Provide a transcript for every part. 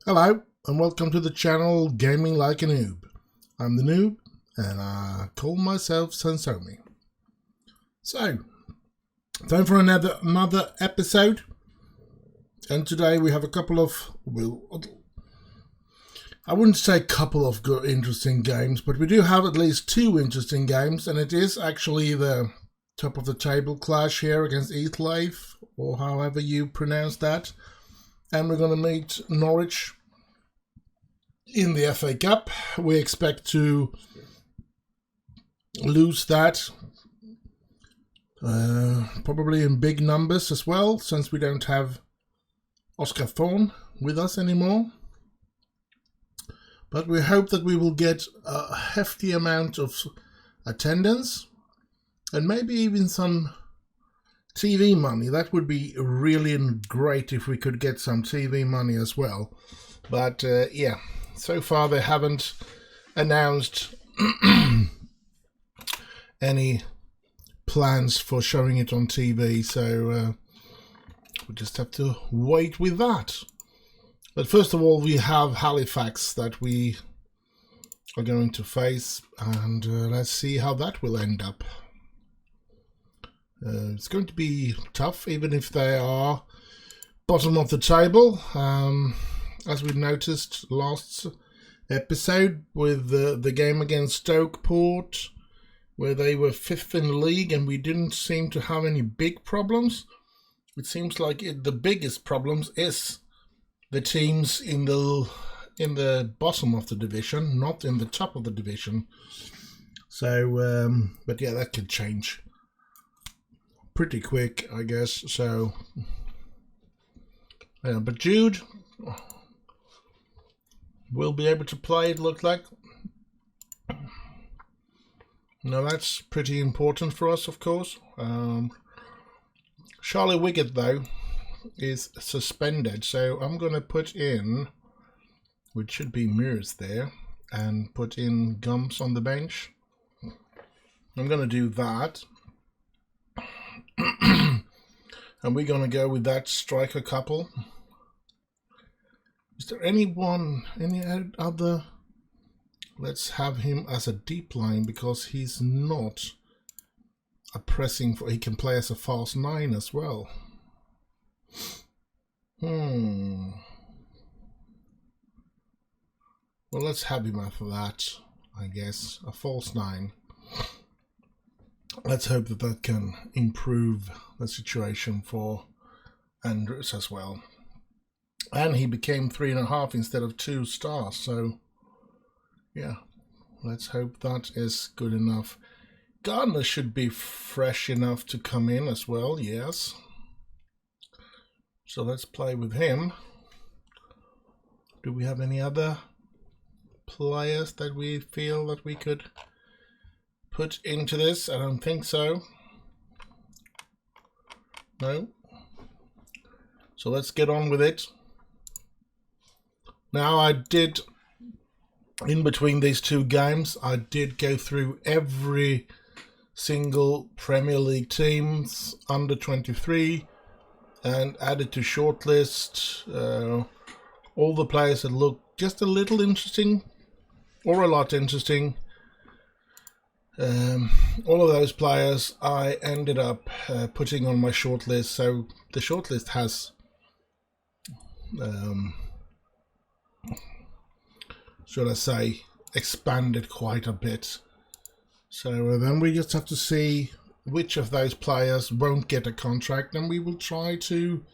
Hello and welcome to the channel Gaming Like a Noob. I'm the Noob and I call myself Sansomi. So, time for another episode, and today we have a couple of, I wouldn't say a couple of good interesting games, but we do have at least two interesting games, and it is actually the top of the table clash here against Leaf, or however you pronounce that. And we're going to meet Norwich in the FA Cup. We expect to lose that, probably in big numbers as well, since we don't have Oscar Thorne with us anymore. But we hope that we will get a hefty amount of attendance and maybe even some TV money. That would be really great if we could get some TV money as well. But yeah, so far they haven't announced any plans for showing it on TV, so we just have to wait with that. But first of all, we have Halifax that we are going to face, and let's see how that will end up. It's going to be tough, even if they are bottom of the table. As we noticed last episode with the game against Stockport, where they were 5th in the league and we didn't seem to have any big problems. It seems like the biggest problems is the teams in the bottom of the division, not in the top of the division. So, but yeah, that could change pretty quick, I guess. So, yeah, but Jude will be able to play, it looked like. Now that's pretty important for us, of course. Charlie Wiggett, though, is suspended, so I'm going to put in, which should be Mears there, and put in Gums on the bench. I'm going to do that. And we're going to go with that striker couple. Is there any other? Let's have him as a deep line, because he's not a pressing he can play as a false 9 as well. Well, let's have him after that, I guess. A false 9. Let's hope that that can improve the situation for Andrews as well. And he became 3.5 instead of 2 stars, so yeah, let's hope that is good enough. Gardner should be fresh enough to come in as well, yes. So let's play with him. Do we have any other players that we feel that we could put into this? I don't think so. No. So let's get on with it. Now, I did, in between these two games, I did go through every single Premier League teams under 23 and added to shortlist all the players that looked just a little interesting or a lot interesting. All of those players I ended up putting on my shortlist, so the shortlist has should I say, expanded quite a bit. So then we just have to see which of those players won't get a contract, and we will try to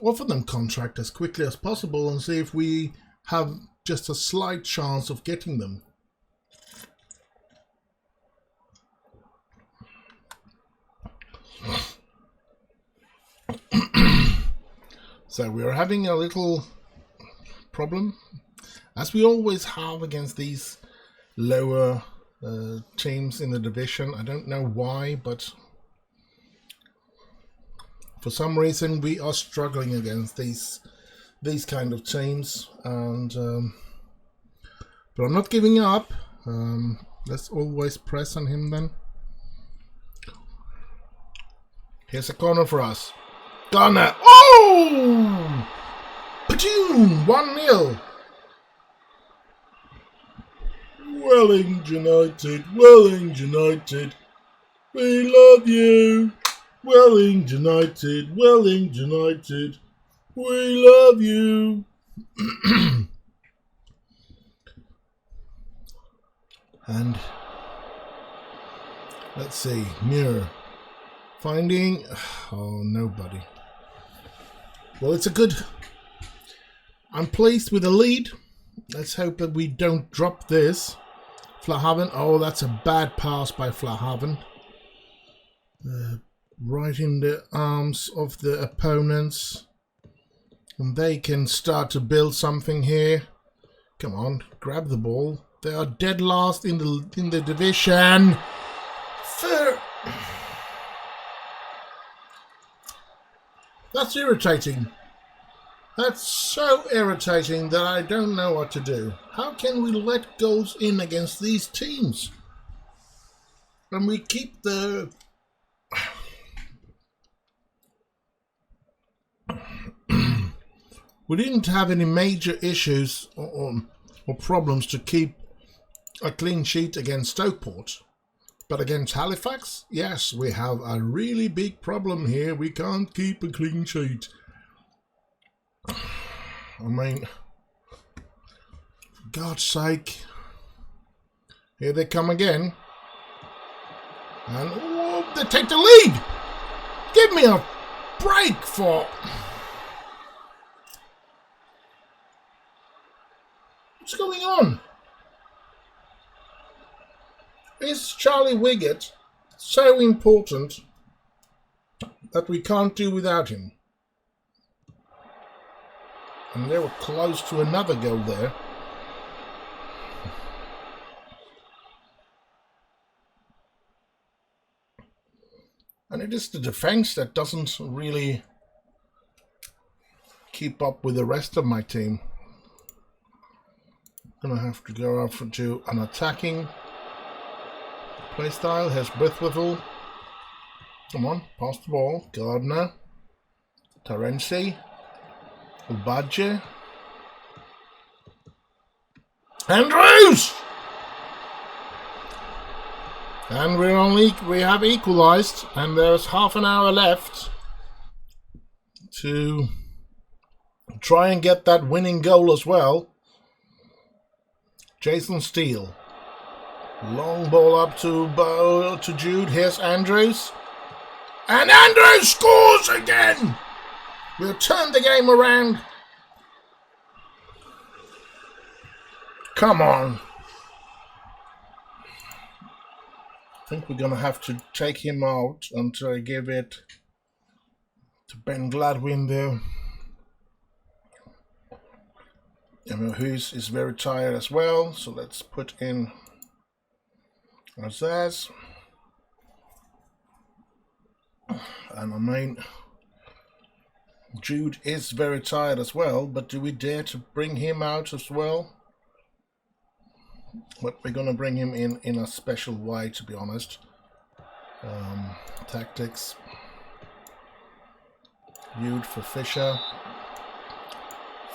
offer them contract as quickly as possible and see if we have just a slight chance of getting them. So we're having a little problem, as we always have against these lower teams in the division. I don't know why, but for some reason we are struggling against these kind of teams, and but I'm not giving up. Let's always press on him then. Here's a corner for us. Ghana. Oh! Platoon 1-0. Wellington United, we love you. Wellington United, we love you. And let's see, mirror. Finding, oh, nobody. Well, it's a good, I'm pleased with the lead. Let's hope that we don't drop this. Flahaven, oh, that's a bad pass by Flahaven. Right in the arms of the opponents. And they can start to build something here. Come on, grab the ball. They are dead last in the division. That's irritating. That's so irritating that I don't know what to do. How can we let goals in against these teams? And we keep the... We didn't have any major issues or problems to keep a clean sheet against Stockport. But against Halifax, yes, we have a really big problem here. We can't keep a clean sheet. I mean, for God's sake. Here they come again. And oh, they take the lead. Give me a break for... What's going on? Is Charlie Wiggett so important that we can't do without him? And they were close to another goal there. And it is the defense that doesn't really keep up with the rest of my team. Gonna have to go out to an attacking play style. Here's Brithwithel. Come on, pass the ball. Gardner. Terenzi. Ubadje. Andrews! And we have equalised, and there's half an hour left to try and get that winning goal as well. Jason Steele. Long ball up to Jude. Here's Andrews. And Andrews scores again! We'll turn the game around. Come on. I think we're going to have to take him out and give it to Ben Gladwin there. Hughes is very tired as well, so let's put in Azaz. And I mean, Jude is very tired as well, but do we dare to bring him out as well? But we're going to bring him in a special way, to be honest. Tactics. Jude for Fisher.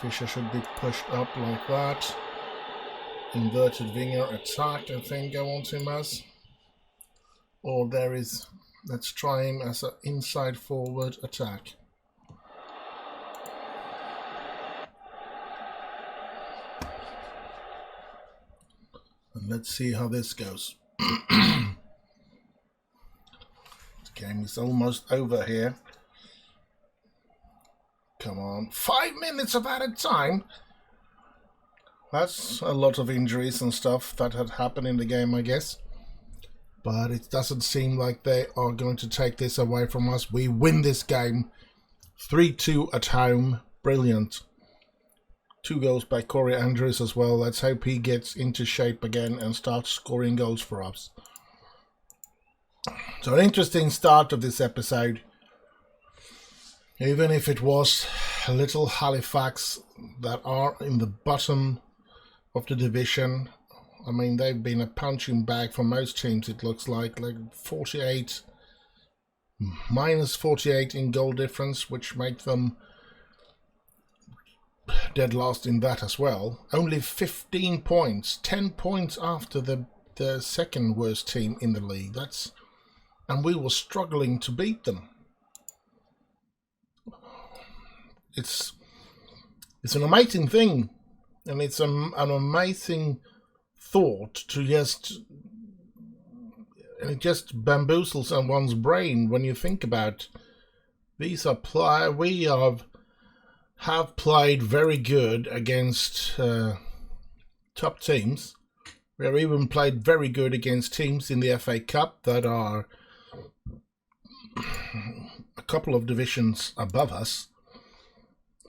Fisher should be pushed up like that. Inverted winger attack, I think I want him as. Or there is, let's try him as an inside forward attack. And let's see how this goes. The game is almost over here. Come on, 5 minutes of added time. That's a lot of injuries and stuff that had happened in the game, I guess. But it doesn't seem like they are going to take this away from us. We win this game 3-2 at home. Brilliant. 2 goals by Corey Andrews as well. Let's hope he gets into shape again and starts scoring goals for us. So an interesting start of this episode. Even if it was a little Halifax that are in the bottom of the division. I mean, they've been a punching bag for most teams, it looks like 48, minus 48 in goal difference, which make them dead last in that as well. Only 15 points, 10 points after the second worst team in the league. And we were struggling to beat them. It's an amazing thing, and it's an amazing thought to just, and it just bamboozles someone's brain when you think about we have played very good against top teams. We have even played very good against teams in the FA Cup that are a couple of divisions above us.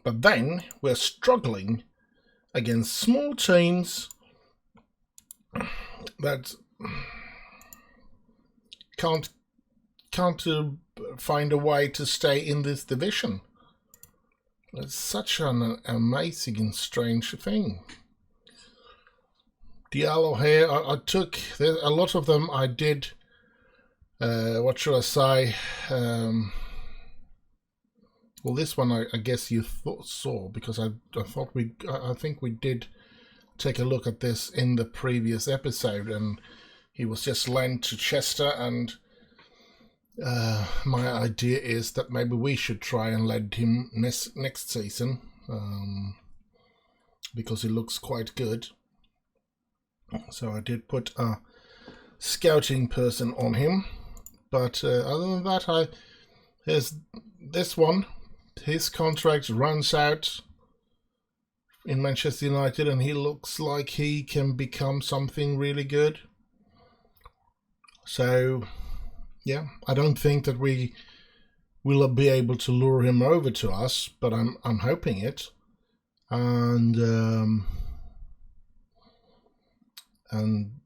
But then we're struggling against small teams that can't find a way to stay in this division. It's such an amazing and strange thing. Diallo here, I took a lot of them. I did. What should I say? Well, this one I guess you saw, because I think we did take a look at this in the previous episode, and he was just lent to Chester, and my idea is that maybe we should try and lend him next season, because he looks quite good. So I did put a scouting person on him, but other than that, here's this one. His contract runs out in Manchester United, and he looks like he can become something really good. So, yeah, I don't think that we will be able to lure him over to us, but I'm hoping it. And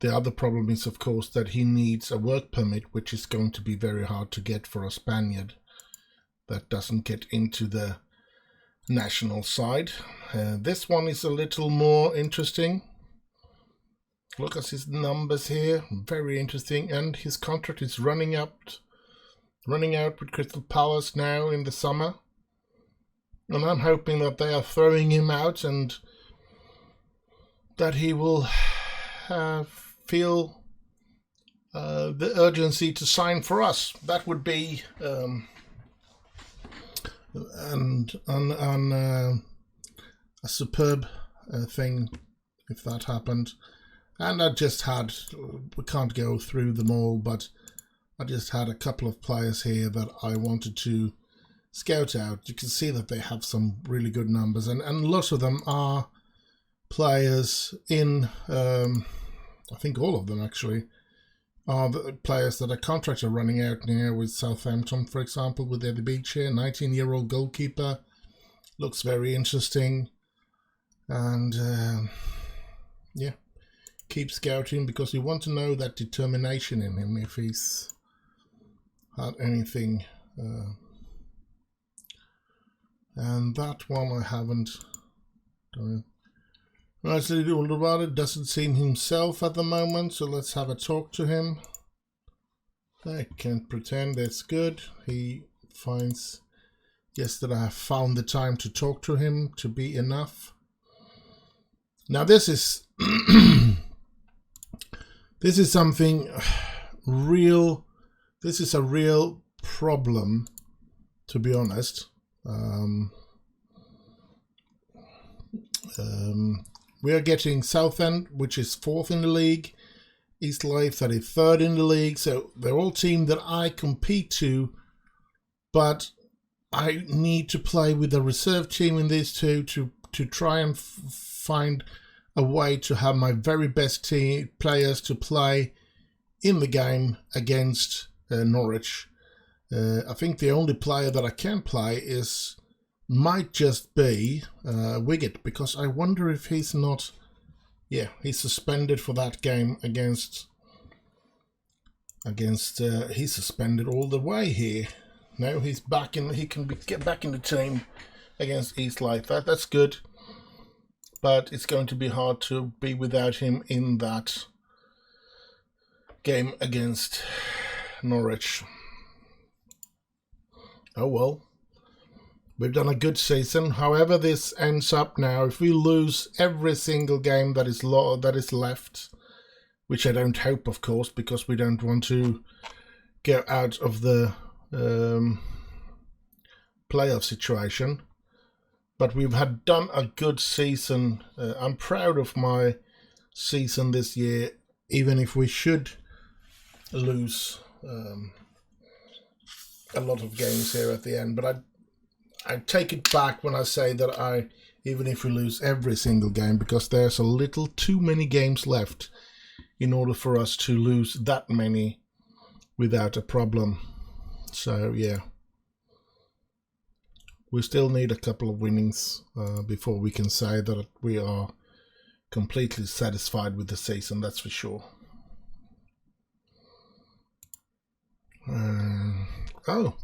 the other problem is, of course, that he needs a work permit, which is going to be very hard to get for a Spaniard that doesn't get into the national side. This one is a little more interesting. Look at his numbers here, very interesting, and his contract is running out with Crystal Palace now in the summer. And I'm hoping that they are throwing him out and that he will feel the urgency to sign for us. That would be a superb thing if that happened. And we can't go through them all, but I just had a couple of players here that I wanted to scout out. You can see that they have some really good numbers, and a lot of them are players in, I think all of them actually, are the players that are contracts are running out now with Southampton, for example, with Eddie Beach here, 19-year-old goalkeeper. Looks very interesting. And, yeah, keep scouting, because you want to know that determination in him, if he's had anything. And that one I haven't done. Nicely about it, doesn't seem himself at the moment, so let's have a talk to him. I can't pretend it's good. He finds, yes, that I have found the time to talk to him to be enough. Now this is this is something real. This is a real problem, to be honest. We are getting Southend, which is 4th in the league, East Leigh 33rd in the league, so they're all teams that I compete to, but I need to play with a reserve team in these two to try and find a way to have my very best team players to play in the game against Norwich. I think the only player that I can play might just be Wiggett, because I wonder if he's not. Yeah, he's suspended for that game against. He's suspended all the way here. No, he's back in. He can get back in the team against East Leigh. That's good, but it's going to be hard to be without him in that game against Norwich. Oh well. We've done a good season. However this ends up now, if we lose every single game that is left, which I don't hope, of course, because we don't want to get out of the playoff situation. But we've done a good season. I'm proud of my season this year, even if we should lose a lot of games here at the end. But I take it back when I say that even if we lose every single game, because there's a little too many games left in order for us to lose that many without a problem. So yeah, we still need a couple of winnings before we can say that we are completely satisfied with the season, that's for sure. Oh.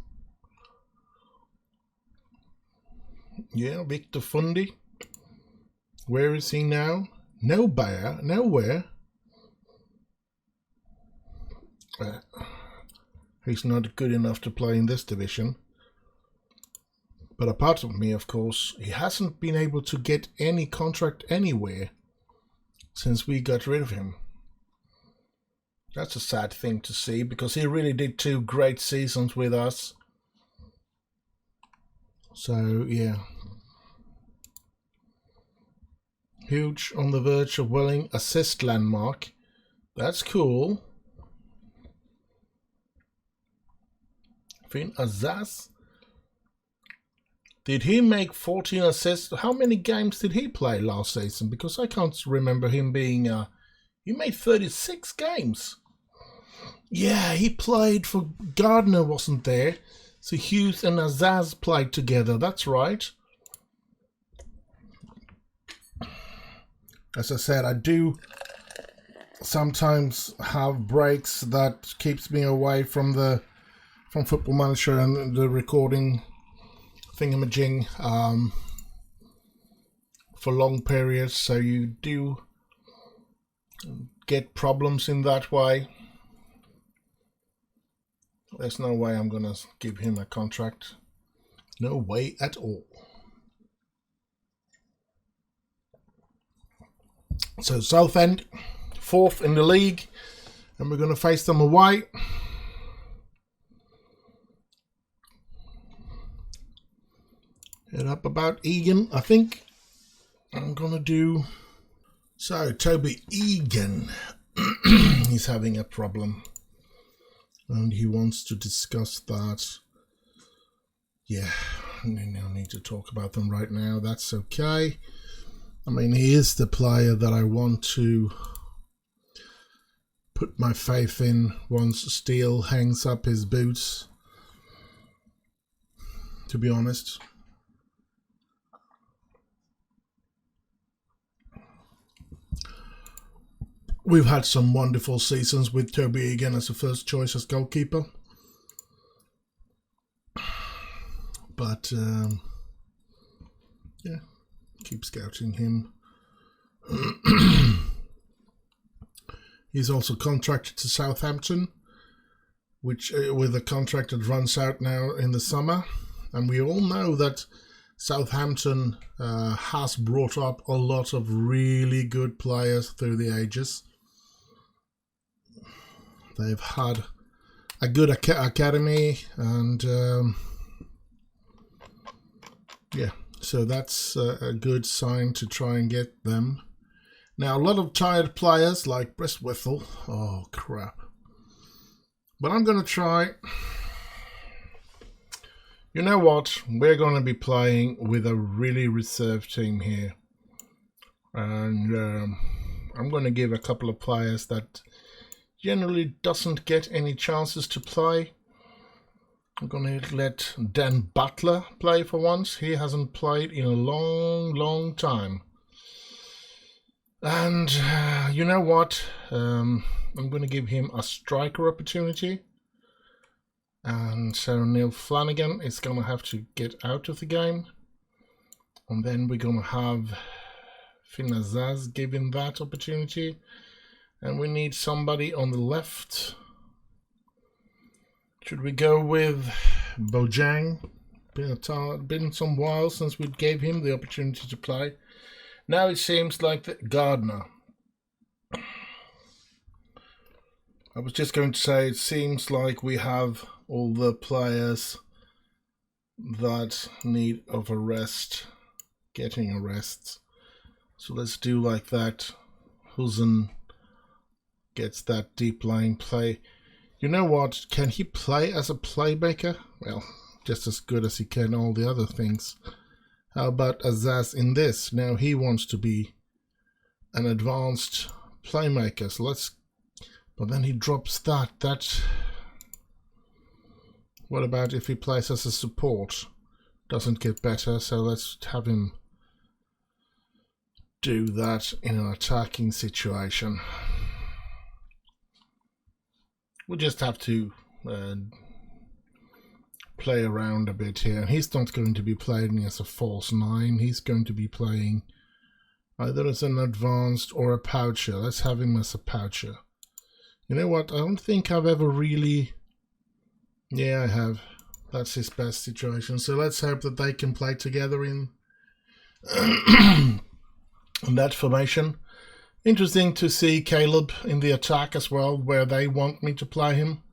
Yeah, Victor Fundy. Where is he now? Nowhere. He's not good enough to play in this division. But apart from me, of course, he hasn't been able to get any contract anywhere since we got rid of him. That's a sad thing to see, because he really did 2 great seasons with us. So, yeah. Huge on the verge of winning assist landmark. That's cool. Finn Azaz. Did he make 14 assists? How many games did he play last season? Because I can't remember him being... he made 36 games. Yeah, he played for... Gardner wasn't there. So Hughes and Azaz played together. That's right. As I said, I do sometimes have breaks that keeps me away from Football Manager and the recording thingamajig for long periods. So you do get problems in that way. There's no way I'm gonna give him a contract. No way at all. So Southend, 4th in the league, and we're gonna face them away. Head up about Egan, I think. I'm gonna do... So, Toby Egan, he's having a problem. And he wants to discuss that. Yeah, no need to talk about them right now. That's okay. I mean, he is the player that I want to put my faith in once Steele hangs up his boots, to be honest. We've had some wonderful seasons with Toby Egan as a first choice as goalkeeper. But, yeah, keep scouting him. He's also contracted to Southampton, which with a contract that runs out now in the summer. And we all know that Southampton has brought up a lot of really good players through the ages. They've had a good academy, and yeah, so that's a good sign to try and get them. Now, a lot of tired players like Bristwithel. Oh, crap. But I'm going to try. You know what? We're going to be playing with a really reserved team here. And I'm going to give a couple of players that generally doesn't get any chances to play. I'm going to let Dan Butler play for once. He hasn't played in a long time. And you know what? I'm going to give him a striker opportunity. And so Neil Flanagan is going to have to get out of the game. And then we're going to have Finn Azaz given that opportunity. And we need somebody on the left. Should we go with Bojang? Been some while since we gave him the opportunity to play. Now it seems like that Gardner. I was just going to say, it seems like we have all the players that need of a rest, getting a rest. So let's do like that. Husen gets that deep line play. You know what? Can he play as a playmaker? Well, just as good as he can all the other things. How about Azaz in this? Now he wants to be an advanced playmaker. So let's. But then he drops that. What about if he plays as a support? Doesn't get better, so let's have him do that in an attacking situation. We'll just have to play around a bit here. He's not going to be playing as a false 9. He's going to be playing either as an advanced or a poucher. Let's have him as a poucher. You know what? I don't think I've ever really... Yeah, I have. That's his best situation. So let's hope that they can play together in that formation. Interesting to see Caleb in the attack as well, where they want me to play him.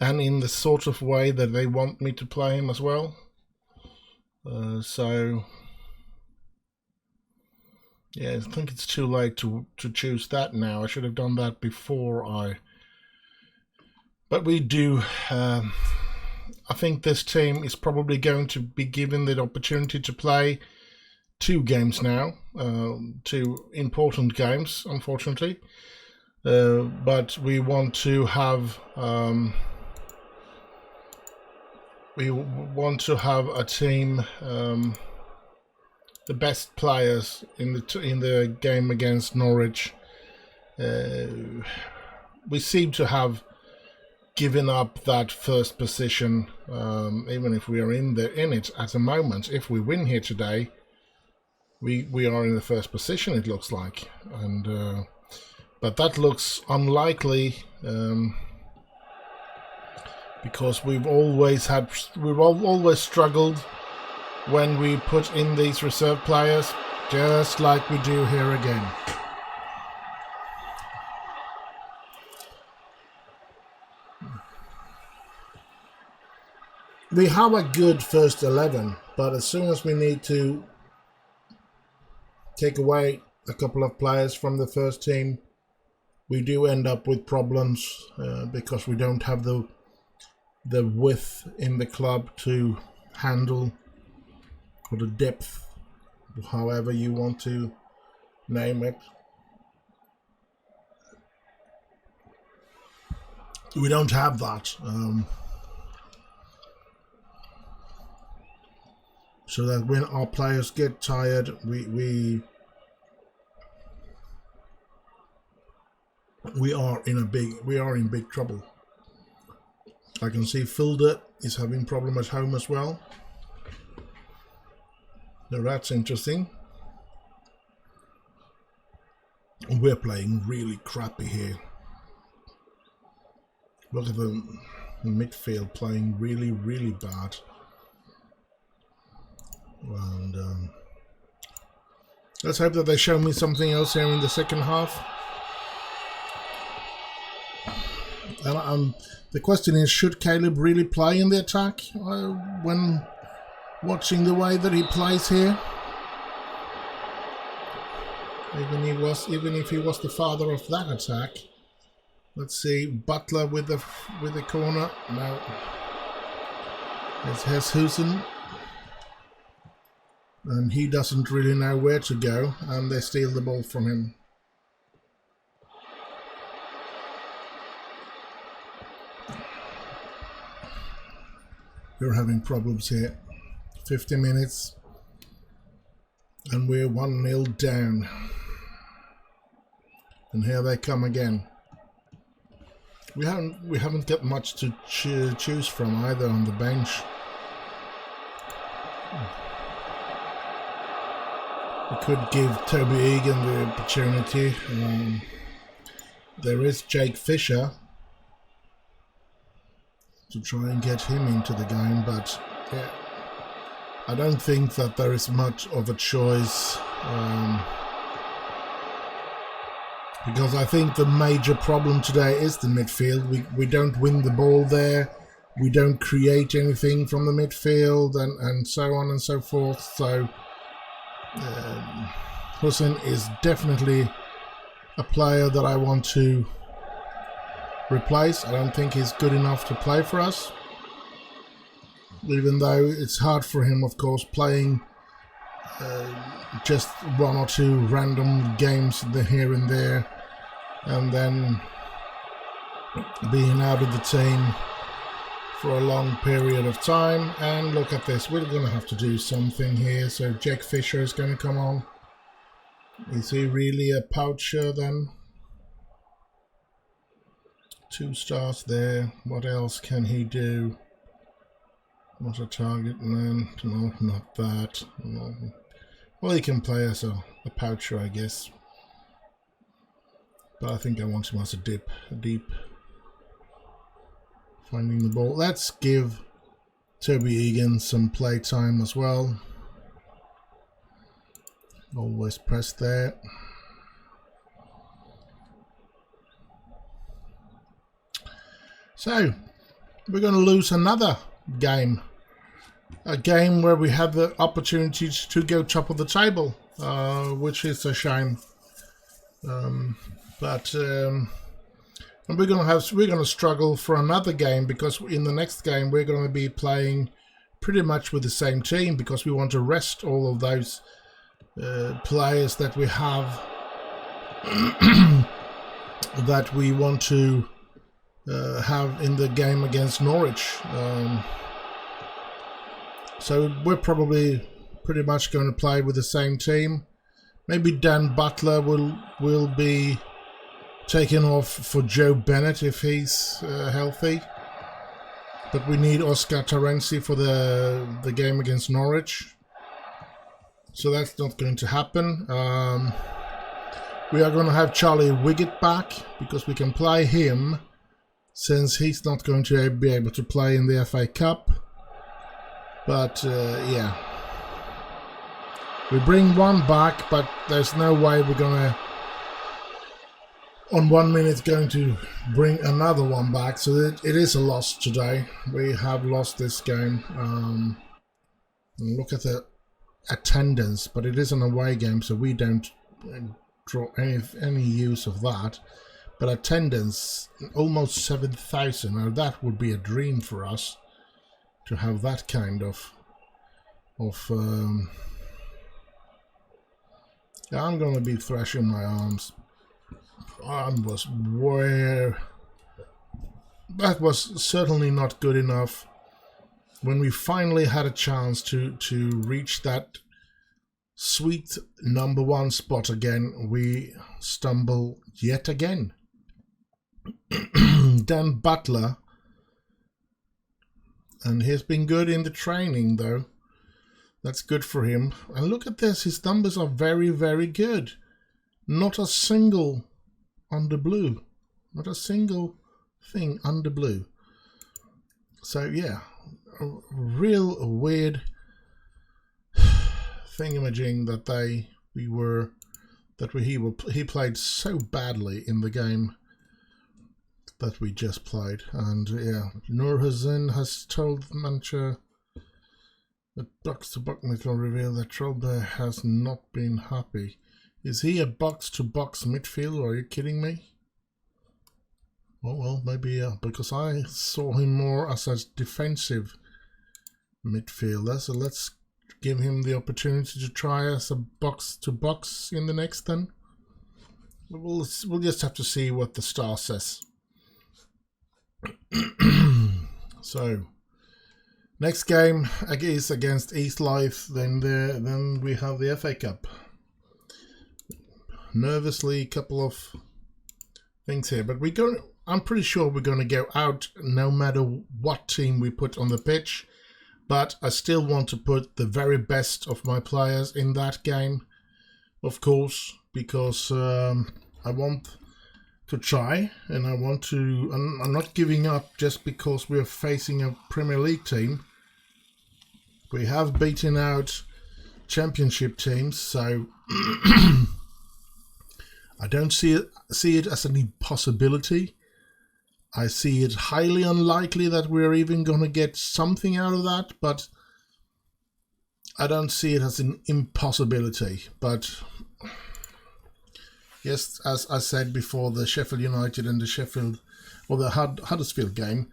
And in the sort of way that they want me to play him as well. So... Yeah, I think it's too late to choose that now. I should have done that before I... But we do... I think this team is probably going to be given the opportunity to play 2 games now. 2 important games, unfortunately. But we want to have... we want to have a team... the best players in the game against Norwich. We seem to have given up that first position, even if we are in it at the moment. If we win here today, we are in the first position, it looks like, and but that looks unlikely because we've always struggled when we put in these reserve players, just like we do here again. We have a good first 11, but as soon as we need to take away a couple of players from the first team, we do end up with problems because we don't have the width in the club to handle, or the depth, however you want to name it. We don't have that. So that when our players get tired, we are in big trouble. I can see Filder is having problem at home as well. So that's interesting. We're playing really crappy here. Look at the midfield playing really, really bad. And let's hope that they show me something else here in the second half. And the question is, should Caleb really play in the attack when watching the way that he plays here? Even if he was the father of that attack. Let's see, Butler with the corner. Now there's Husen. And he doesn't really know where to go, and they steal the ball from him. We're having problems here. 50 minutes, and we're 1-0 down. And here they come again. We haven't got much to choose from either on the bench. We could give Toby Egan the opportunity. There is Jake Fisher to try and get him into the game, but yeah, I don't think that there is much of a choice, because I think the major problem today is the midfield. We don't win the ball there. We don't create anything from the midfield, and so on and so forth. So Hussein is definitely a player that I want to replace. I don't think he's good enough to play for us, even though it's hard for him, of course, playing just one or two random games here and there, and then being out of the team for a long period of time. And look at this, we're going to have to do something here. So Jack Fisher is going to come on. Is he really a poacher then? 2 stars there. What else can he do? Not a target man. No, not that. No. Well, he can play as a poacher, I guess. But I think I want him as a deep. Finding the ball. Let's give Toby Egan some play time as well. Always press there. So we're going to lose another game. A game where we had the opportunity to go top of the table, which is a shame. And we're going to struggle for another game, because in the next game we're going to be playing pretty much with the same team, because we want to rest all of those players that we have that we want to have in the game against Norwich. So we're probably pretty much going to play with the same team. Maybe Dan Butler will be taken off for Joe Bennett if he's healthy. But we need Oscar Terenzi for the game against Norwich. So that's not going to happen. We are going to have Charlie Wiggett back, because we can play him, since he's not going to be able to play in the FA Cup. But yeah, we bring one back, but there's no way we're gonna on 1 minute going to bring another one back. So it is a loss today. We have lost this game. Look at the attendance, but it is an away game, so we don't draw any use of that. But attendance, almost 7,000. Now that would be a dream for us, to have that kind of yeah, I'm gonna be thrashing my arms. That was certainly not good enough. When we finally had a chance to reach that sweet #1 spot again, we stumble yet again. Dan Butler, and he's been good in the training though. That's good for him. And look at this, his numbers are very, very good. Not a single under blue. Not a single thing under blue. So yeah, a real weird thingamajig that he played so badly in the game that we just played. And yeah, Nur Hazin has told Mancha that box-to-box midfield reveal that Trollbear has not been happy. Is he a box-to-box midfielder? Are you kidding me? Oh well, maybe because I saw him more as a defensive midfielder. So let's give him the opportunity to try as a box-to-box in the next then. We'll just have to see what the star says. So next game is against East Life. Then we have the FA Cup. Nervously, a couple of things here, but I'm pretty sure we're going to go out no matter what team we put on the pitch. But I still want to put the very best of my players in that game, of course, because I want to try, and I'm not giving up just because we're facing a Premier League team. We have beaten out championship teams, so I don't see it as an impossibility. I see it highly unlikely that we're even going to get something out of that, but I don't see it as an impossibility. But yes, as I said before, the Sheffield United and the Huddersfield game,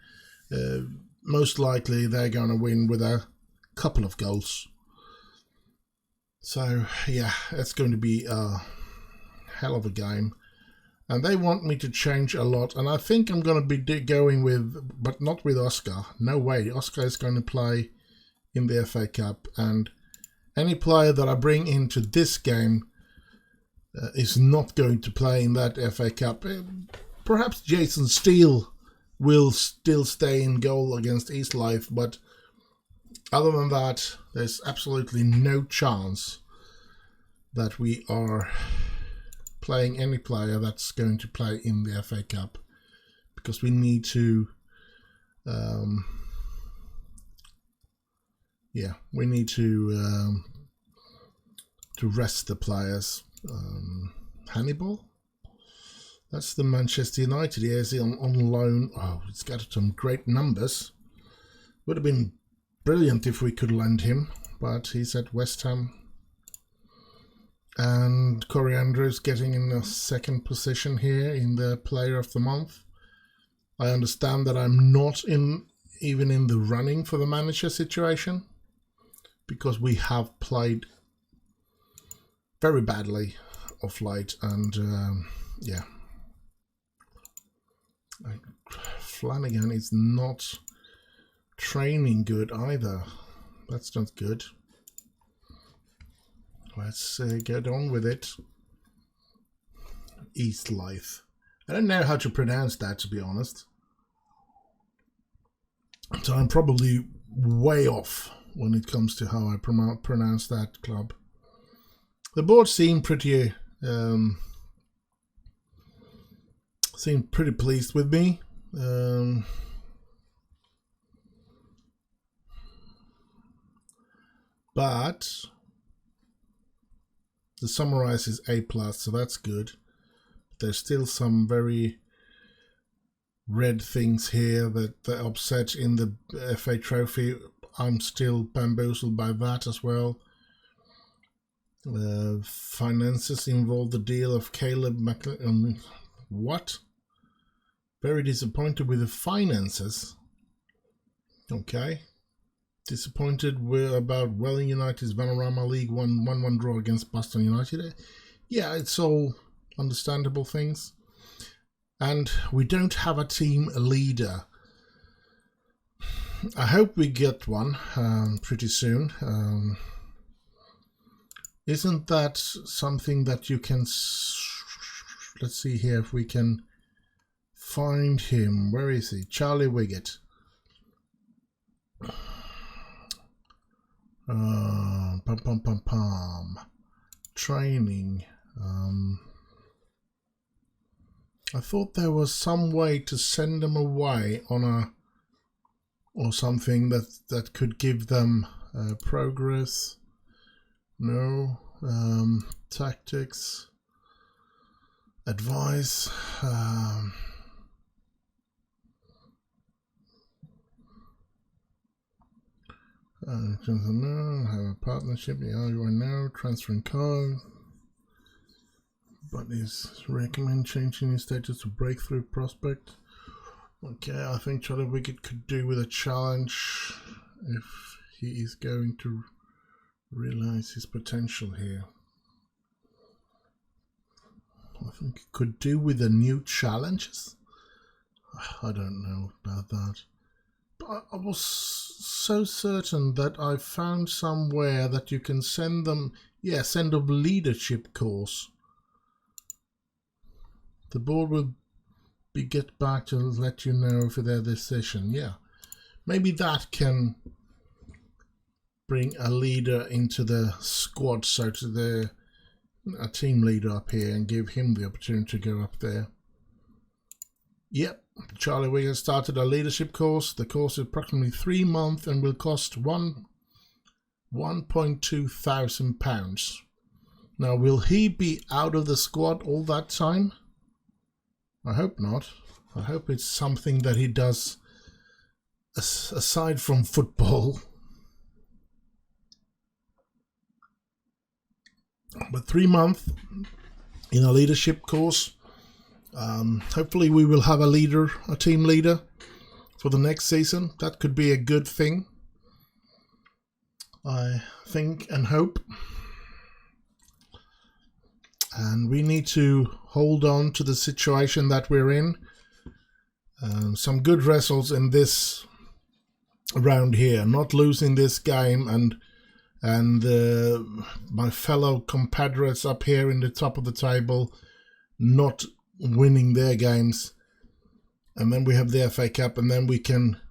most likely they're going to win with a couple of goals. So yeah, it's going to be a hell of a game. And they want me to change a lot. And I think I'm going to be going with, but not with Oscar. No way. Oscar is going to play in the FA Cup. And any player that I bring into this game is not going to play in that FA Cup. Perhaps Jason Steele will still stay in goal against Eastlife. But other than that, there's absolutely no chance that we are playing any player that's going to play in the FA Cup, because we need to rest the players. Hannibal, that's the Manchester United. He's on loan. Oh, he's got some great numbers. Would have been brilliant if we could lend him, but he's at West Ham. And Coriander is getting in the second position here in the Player of the Month. I understand that I'm not even in the running for the manager situation, because we have played very badly of late, and yeah, Flanagan is not training good either. That's not good. Let's get on with it. Eastlife. I don't know how to pronounce that, to be honest. So I'm probably way off when it comes to how I pronounce that club. The board seemed pretty pleased with me. But the summarize is A+, so that's good. There's still some very red things here that upset in the FA Trophy. I'm still bamboozled by that as well. Finances involved the deal of Caleb McLean. What? Very disappointed with the finances. Okay. Disappointed about Welling United's Vanarama League 1-1 draw against Boston United. Yeah, it's all understandable things. And we don't have a team leader. I hope we get one pretty soon. Isn't that something that you can... Let's see here if we can find him. Where is he? Charlie Wiggett. Training. I thought there was some way to send them away on or something that could give them progress. No. Tactics. Advice. Have a partnership. Yeah, you are now transferring code. But is recommend changing his status to breakthrough prospect. Okay, I think Charlie Wiggett could do with a challenge if he is going to realize his potential here. I think he could do with the new challenges. I don't know about that. I was so certain that I found somewhere that you can send them, send a leadership course. The board will get back to let you know for their decision. Yeah, maybe that can bring a leader into the squad, so to a team leader up here, and give him the opportunity to go up there. Yep. Charlie Wiggett started a leadership course. The course is approximately 3 months and will cost 1 £1,200. Now, will he be out of the squad all that time? I hope not. I hope it's something that he does aside from football. But 3 months in a leadership course. Hopefully we will have a team leader for the next season. That could be a good thing, I think and hope. And we need to hold on to the situation that we're in. Some good results in this round here, not losing this game, and my fellow compadres up here in the top of the table not winning their games. And then we have the FA Cup, and then we can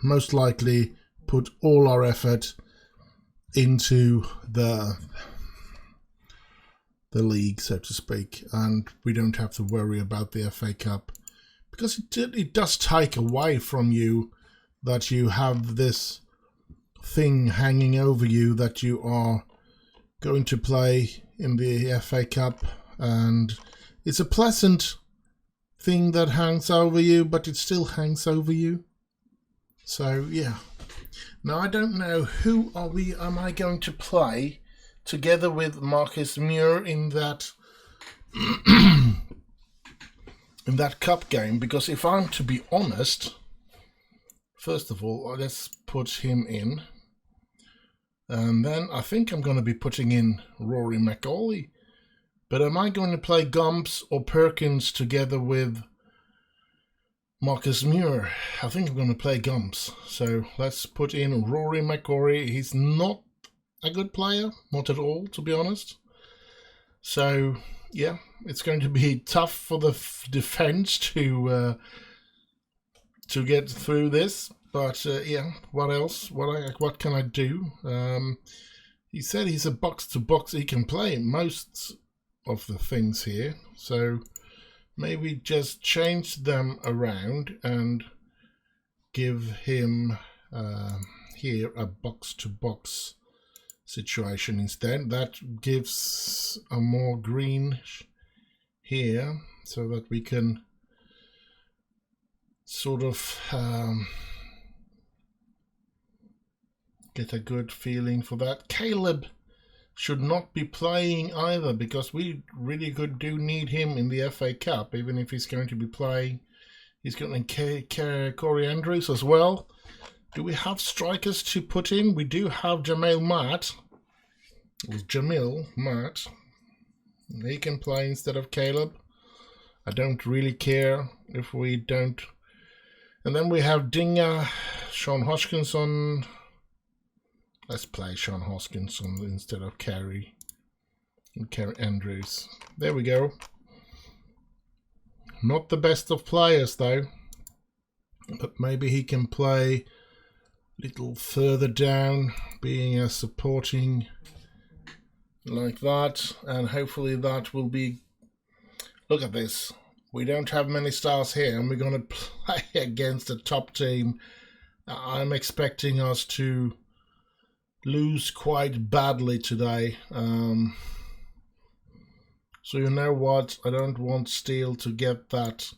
most likely put all our effort into the league, so to speak, and we don't have to worry about the FA Cup, because it does take away from you that you have this thing hanging over you that you are going to play in the FA Cup, and it's a pleasant thing that hangs over you, but it still hangs over you. So yeah. Now I don't know who am I going to play together with Marcus Muir in that in that cup game, because if I'm to be honest, first of all, let's put him in, and then I think I'm going to be putting in Rory McAuley. But am I going to play Gumps or Perkins together with Marcus Muir? I think I'm going to play Gumps. So let's put in Rory McAuley. He's not a good player, not at all, to be honest. So yeah, it's going to be tough for the defense to get through this. But yeah, what else? What can I do? He said he's a box-to-box. He can play most of the things here. So maybe just change them around and give him here a box-to-box situation instead. That gives a more green here, so that we can sort of get a good feeling for that. Caleb should not be playing either, because we really do need him in the FA Cup, even if he's going to be playing. He's going to Corey Andrews as well. Do we have strikers to put in? We do have Jamil Matt. He can play instead of Caleb. I don't really care if we don't. And then we have Dinga, Sean Hodgkinson. Let's play Sean Hodgkinson instead of Kerry Andrews. There we go. Not the best of players though, but maybe he can play a little further down, being a supporting like that, and hopefully that will be. Look at this. We don't have many stars here, and we're going to play against a top team. I'm expecting us to lose quite badly today. So you know what? I don't want Steele to get that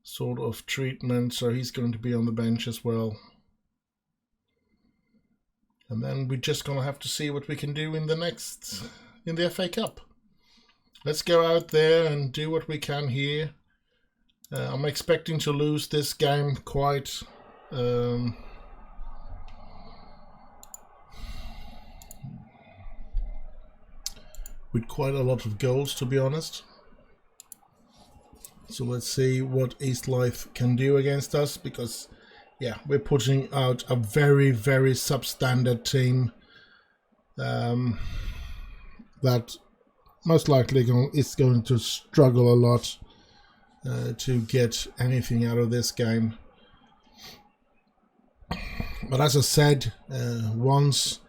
sort of treatment, so he's going to be on the bench as well. And then we're just going to have to see what we can do in the FA Cup. Let's go out there and do what we can here. I'm expecting to lose this game quite with quite a lot of goals, to be honest. So let's see what East Life can do against us, because yeah, we're putting out a very, very substandard team that most likely is going to struggle a lot to get anything out of this game. But as I said, once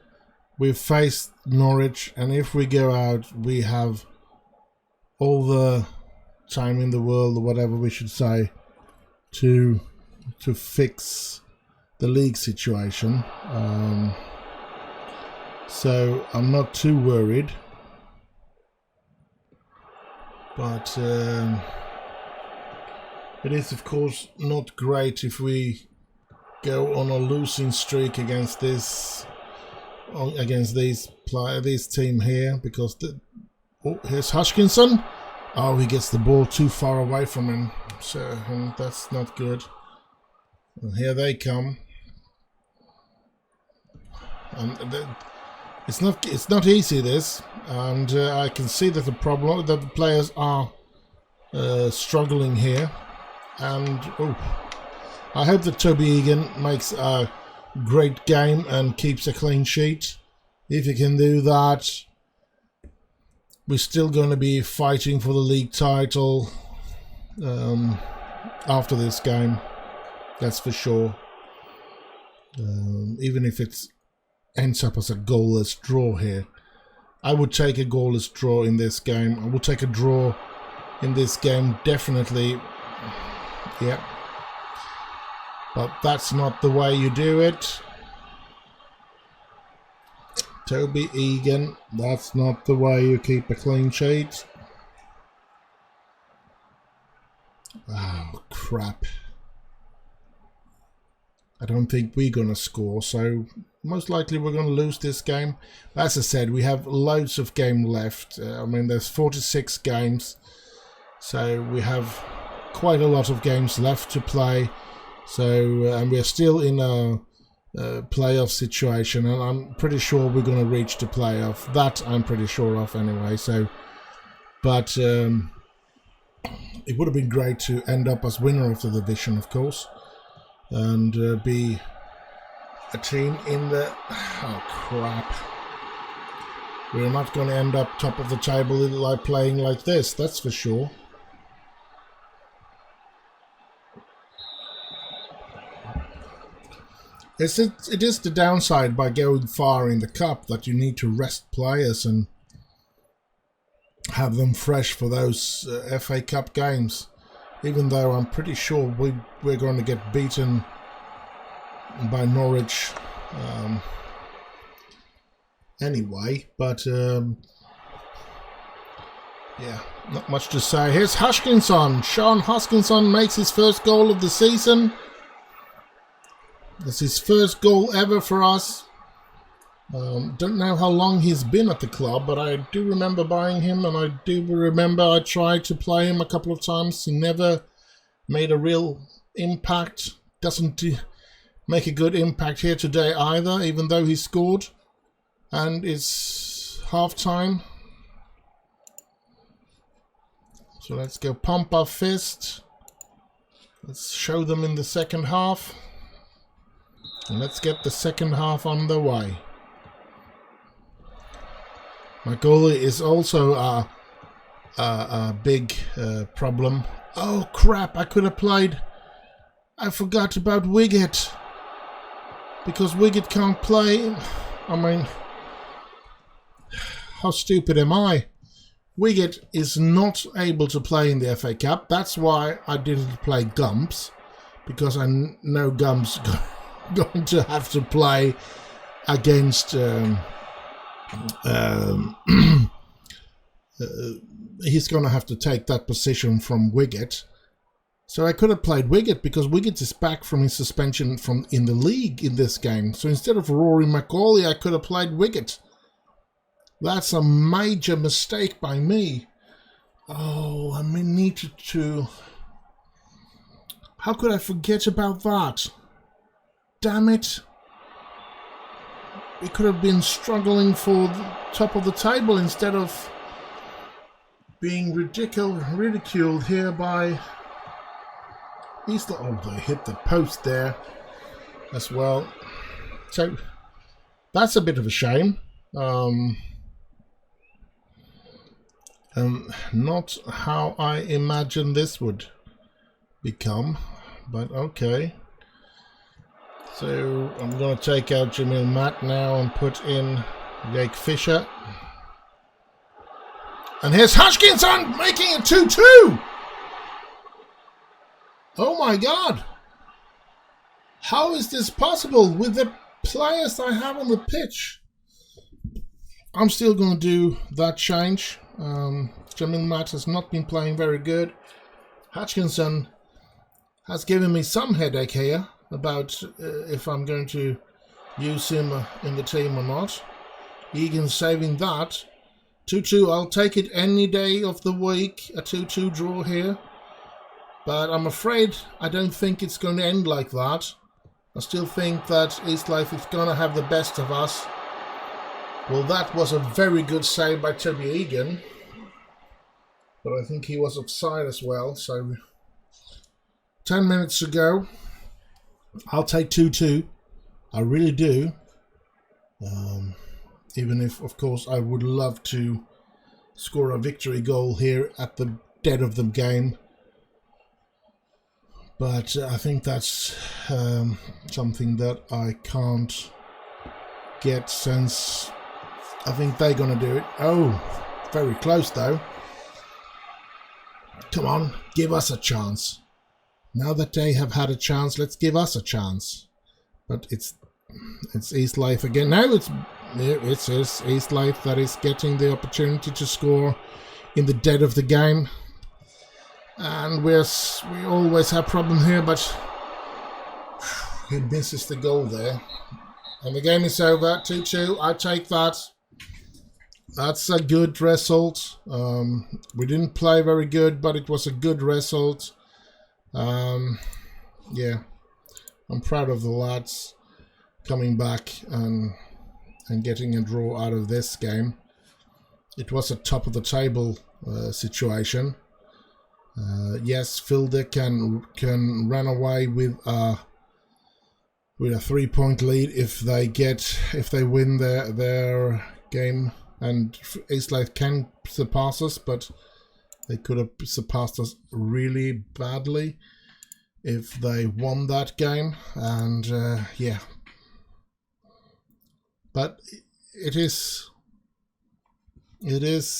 we've faced Norwich, and if we go out, we have all the time in the world, or whatever we should say, to fix the league situation. so I'm not too worried. But it is, of course, not great if we go on a losing streak against this, this team here, because here's Hutchinson. Oh, he gets the ball too far away from him, so that's not good. And here they come, and it's not easy, this, and I can see that the players are struggling here, and I hope that Toby Egan makes a great game and keeps a clean sheet. If he can do that, we're still going to be fighting for the league title after this game, that's for sure. Even if it ends up as a goalless draw here, I would take a goalless draw in this game. I would take a draw in this game, definitely. Yeah. But that's not the way you do it. Toby Egan, that's not the way you keep a clean sheet. Oh, crap. I don't think we're going to score, so most likely we're going to lose this game. As I said, we have loads of game left. I mean, there's 46 games, so we have quite a lot of games left to play. So, and we're still in a playoff situation, and I'm pretty sure we're going to reach the playoff. That I'm pretty sure of anyway. So, but it would have been great to end up as winner of the division, of course, and be a team in the... Oh, crap. We're not going to end up top of the table like playing like this, that's for sure. It is the downside by going far in the cup, that you need to rest players and have them fresh for those FA Cup games. Even though I'm pretty sure we're going to get beaten by Norwich anyway. But yeah, not much to say. Here's Hutchinson. Sean Hutchinson makes his first goal of the season. That's his first goal ever for us. Don't know how long he's been at the club, but I do remember buying him, and I do remember I tried to play him a couple of times. He never made a real impact. Doesn't make a good impact here today either, even though he scored. And it's half-time. So let's go pump our fist. Let's show them in the second half. And let's get the second half on the way. My goalie is also a big problem. Oh crap, I could have played... I forgot about Wiggett. Because Wiggett can't play. I mean... How stupid am I? Wiggett is not able to play in the FA Cup. That's why I didn't play Gumps. Because I know Gumps... going to have to play against he's going to have to take that position from Wiggett. So I could have played Wiggett, because Wiggett is back from his suspension in the league in this game. So instead of Rory McCauley, I could have played Wiggett. That's a major mistake by me. Oh, I needed to... How could I forget about that? Damn it. We could have been struggling for the top of the table instead of being ridiculed here by Easter. Oh, they hit the post there as well. So that's a bit of a shame. Not how I imagined this would become, but okay. So I'm going to take out Jamil Matt now and put in Jake Fisher. And here's Hutchinson making it 2-2. Oh my God. How is this possible with the players I have on the pitch? I'm still going to do that change. Jamil Matt has not been playing very good. Hutchinson has given me some headache here about if I'm going to use him in the team or not. Egan saving that. 2-2, I'll take it any day of the week, a 2-2 draw here. But I'm afraid I don't think it's going to end like that. I still think that Eastleigh is going to have the best of us. Well, that was a very good save by Toby Egan. But I think he was offside as well, so 10 minutes to go. I'll take 2-2. I really do. Even if, of course, I would love to score a victory goal here at the dead of the game. But I think that's something that I can't get since I think they're going to do it. Oh, very close though. Come on, give us a chance. Now that they have had a chance, let's give us a chance. But it's Eastleigh again. Now it's Eastleigh that is getting the opportunity to score in the dead of the game. And we always have problem here, but he misses the goal there. And the game is over, 2-2. I take that. That's a good result. We didn't play very good, but it was a good result. Yeah, I'm proud of the lads coming back and getting a draw out of this game. It was a top of the table situation. Yes, Filder can run away with a 3-point lead if they win their game, and Eastleigh can surpass us, but they could have surpassed us really badly if they won that game. And yeah, but it is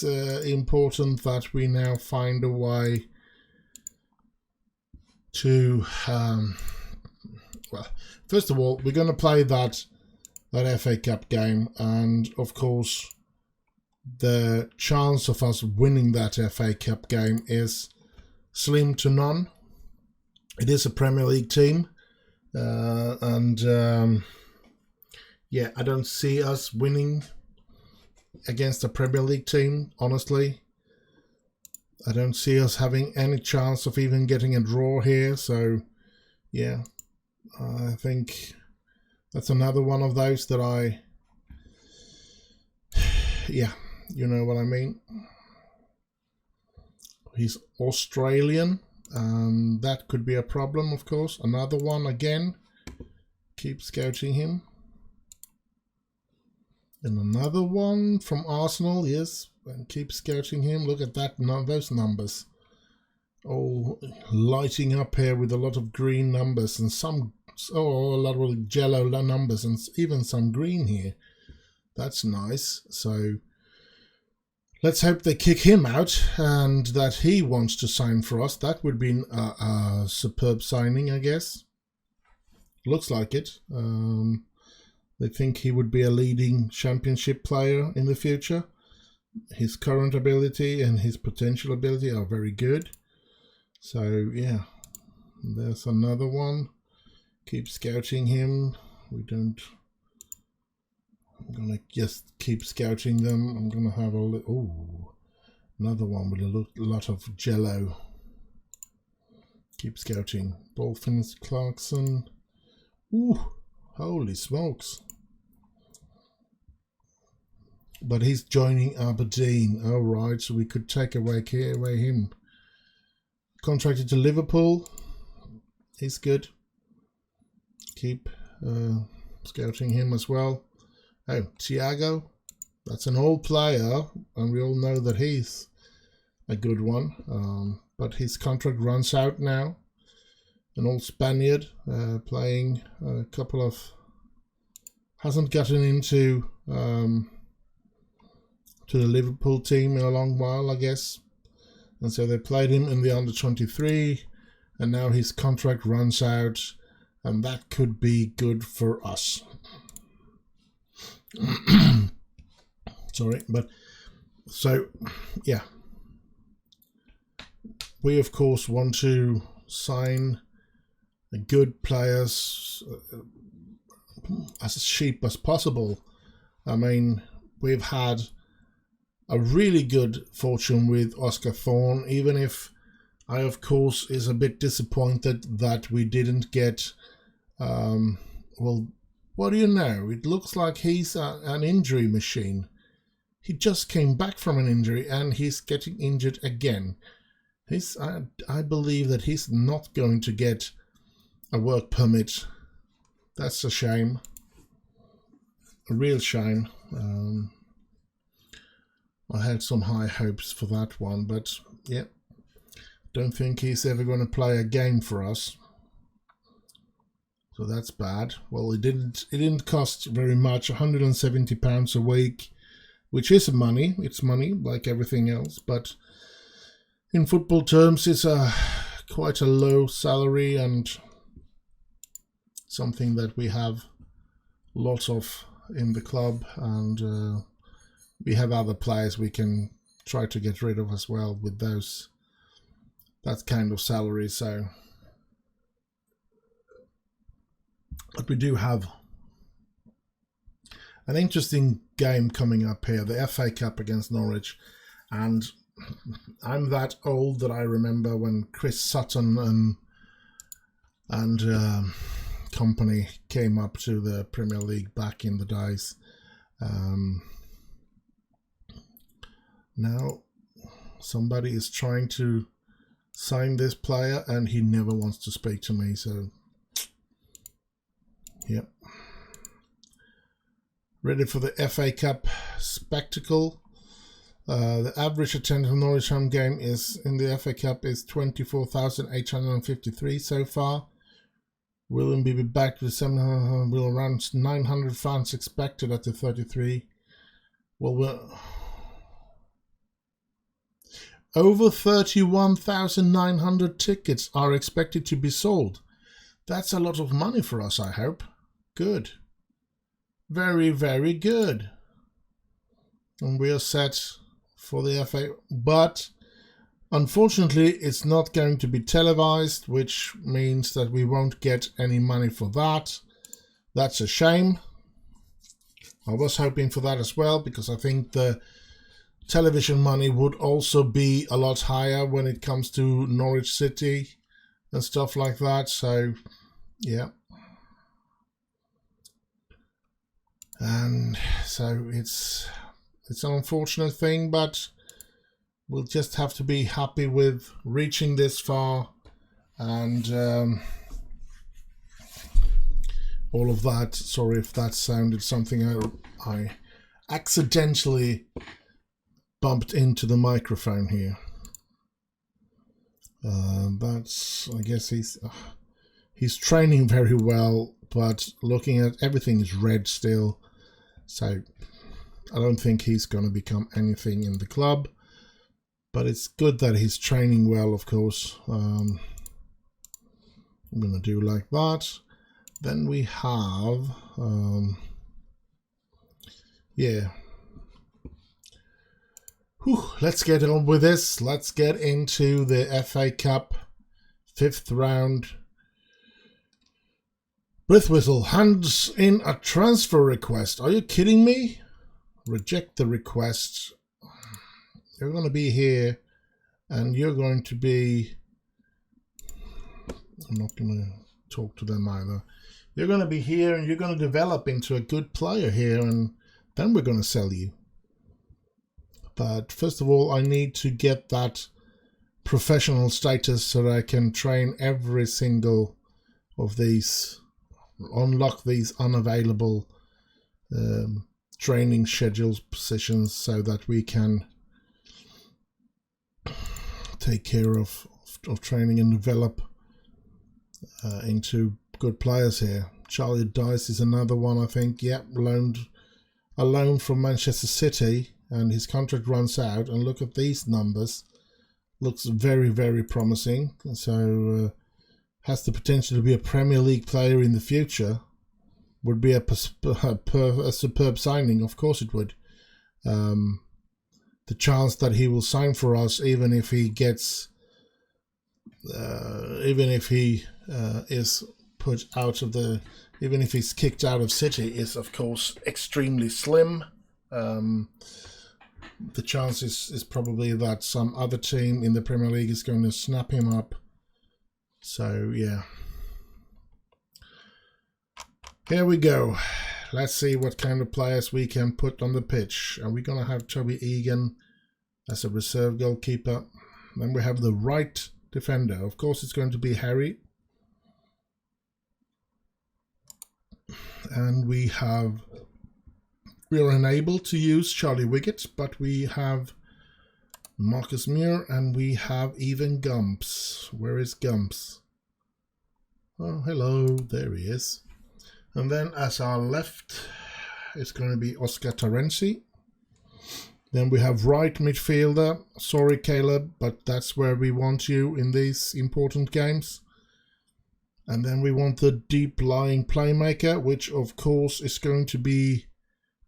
important that we now find a way to well, first of all, we're going to play that FA Cup game, and of course the chance of us winning that FA Cup game is slim to none. It is a Premier League team, and yeah, I don't see us winning against a Premier League team, honestly. I don't see us having any chance of even getting a draw here, so yeah, I think that's another one of those that yeah, you know what I mean. He's Australian, and that could be a problem, of course. Another one again, keep scouting him. And another one from Arsenal, yes, and keep scouting him. Look at that, those numbers. Oh, lighting up here with a lot of green numbers and a lot of yellow numbers and even some green here. That's nice. So let's hope they kick him out and that he wants to sign for us. That would be a superb signing, I guess. Looks like it. They think he would be a leading championship player in the future. His current ability and his potential ability are very good. So yeah, there's another one. Keep scouting him. I'm gonna just keep scouting them. I'm gonna have a look. Oh, another one with a lot of jello. Keep scouting. Dolphins, Clarkson. Ooh, holy smokes. But he's joining Aberdeen. All right, so we could take away him. Contracted to Liverpool. He's good. Keep scouting him as well. Oh, Thiago. That's an old player, and we all know that he's a good one. But his contract runs out now. An old Spaniard playing a couple of... hasn't gotten into... to the Liverpool team in a long while, I guess. And so they played him in the under-23, and now his contract runs out, and that could be good for us. Sorry, but so yeah, we of course want to sign good players as cheap as possible. I mean, we've had a really good fortune with Oscar Thorne, even if I of course is a bit disappointed that we didn't get well, what do you know, it looks like he's an injury machine. He just came back from an injury and he's getting injured again. I believe that he's not going to get a work permit. That's a shame. A real shame. I had some high hopes for that one, but yeah, don't think he's ever going to play a game for us. So that's bad. Well, it didn't cost very much, £170 a week, which is money. It's money like everything else, but in football terms, it's quite a low salary and something that we have lots of in the club, and we have other players we can try to get rid of as well with that kind of salary. So, but we do have an interesting game coming up here, the FA Cup against Norwich, and I'm that old that I remember when Chris Sutton and company came up to the Premier League back in the days. Now somebody is trying to sign this player and he never wants to speak to me, so yep. Ready for the FA Cup spectacle. The average attendance of Norwich home game is in the FA Cup is 24,853 so far. Will be back with 700. Will around 900 fans expected at the 33. Well, we're over 31,900 tickets are expected to be sold. That's a lot of money for us, I hope. Good. Very, very good. And we are set for the FA, but unfortunately it's not going to be televised, which means that we won't get any money for that. That's a shame. I was hoping for that as well, because I think the television money would also be a lot higher when it comes to Norwich City and stuff like that. So yeah, and so it's an unfortunate thing, but we'll just have to be happy with reaching this far and all of that. Sorry if that sounded something I accidentally bumped into the microphone here. That's, I guess he's training very well, but looking at everything is red still. So I don't think he's going to become anything in the club, but it's good that he's training well, of course. I'm going to do like that. Then we have, yeah. Whew, let's get on with this. Let's get into the FA Cup 5th round. Brithwhistle hands in a transfer request. Are you kidding me? Reject the request. You're going to be here and you're going to be... I'm not going to talk to them either. You're going to be here and you're going to develop into a good player here, and then we're going to sell you. But first of all, I need to get that professional status so that I can train every single of these, unlock these unavailable training schedules positions, so that we can take care of training and develop into good players here. Charlie Dice is another one, I think. Yep, a loan from Manchester City, and his contract runs out. And look at these numbers. Looks very, very promising. So has the potential to be a Premier League player in the future. Would be a superb signing, of course it would. the chance that he will sign for us, even if he gets, is put out of the, even if he's kicked out of City, is of course extremely slim. The chance is probably that some other team in the Premier League is going to snap him up. So yeah, here we go. Let's see what kind of players we can put on the pitch. Are we going to have Toby Egan as a reserve goalkeeper? Then we have the right defender. Of course, it's going to be Harry. And we are unable to use Charlie Wiggett, but we have Marcus Muir and we have even Gumps. Where is Gumps? Oh, hello. There he is. And then as our left, it's going to be Oscar Terenzi. Then we have right midfielder. Sorry, Caleb, but that's where we want you in these important games. And then we want the deep-lying playmaker, which of course is going to be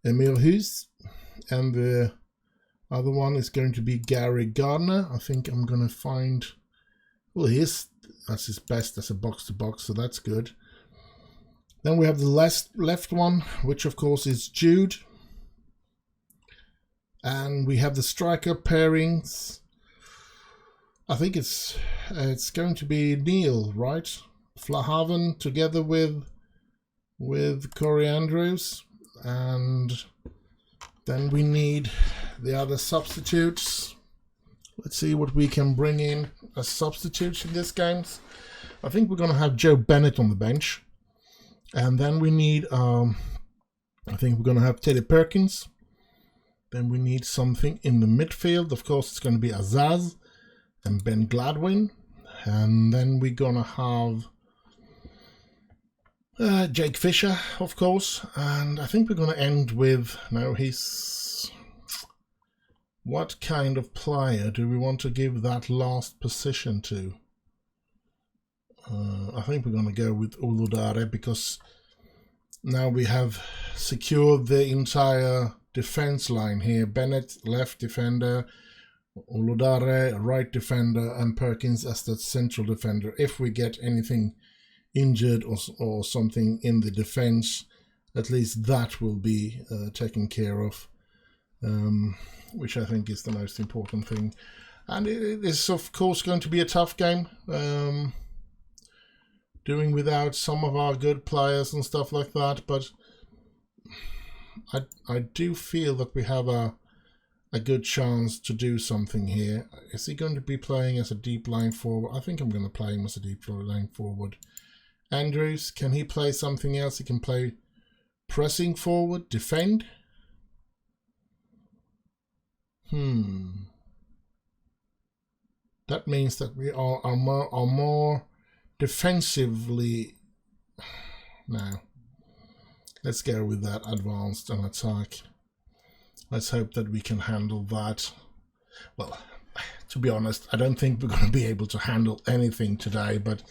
Emil Hughes. And the other one is going to be Gary Gardner. I think I'm going to find... Well, that's his best as a box-to-box, so that's good. Then we have the left one, which of course is Jude. And we have the striker pairings. I think it's going to be Neil, right? Flahaven together with Corey Andrews. And then we need the other substitutes. Let's see what we can bring in as substitutes in this game. I think we're going to have Joe Bennett on the bench. And then we need, I think we're going to have Teddy Perkins. Then we need something in the midfield. Of course, it's going to be Azaz and Ben Gladwin. And then we're going to have Jake Fisher, of course. And I think we're going to end with, no, what kind of player do we want to give that last position to? I think we're going to go with Uludare because now we have secured the entire defense line here. Bennett, left defender, Uludare, right defender, and Perkins as the central defender. If we get anything injured or something in the defense, at least that will be taken care of, which I think is the most important thing. And it is, of course, going to be a tough game. Doing without some of our good players and stuff like that, but I do feel that we have a good chance to do something here. Is he going to be playing as a deep line forward? I think I'm going to play him as a deep line forward. Andrews, can he play something else? He can play pressing forward, defend. That means that we are more defensively. Now, let's go with that advanced and attack. Let's hope that we can handle that. Well, to be honest, I don't think we're going to be able to handle anything today, but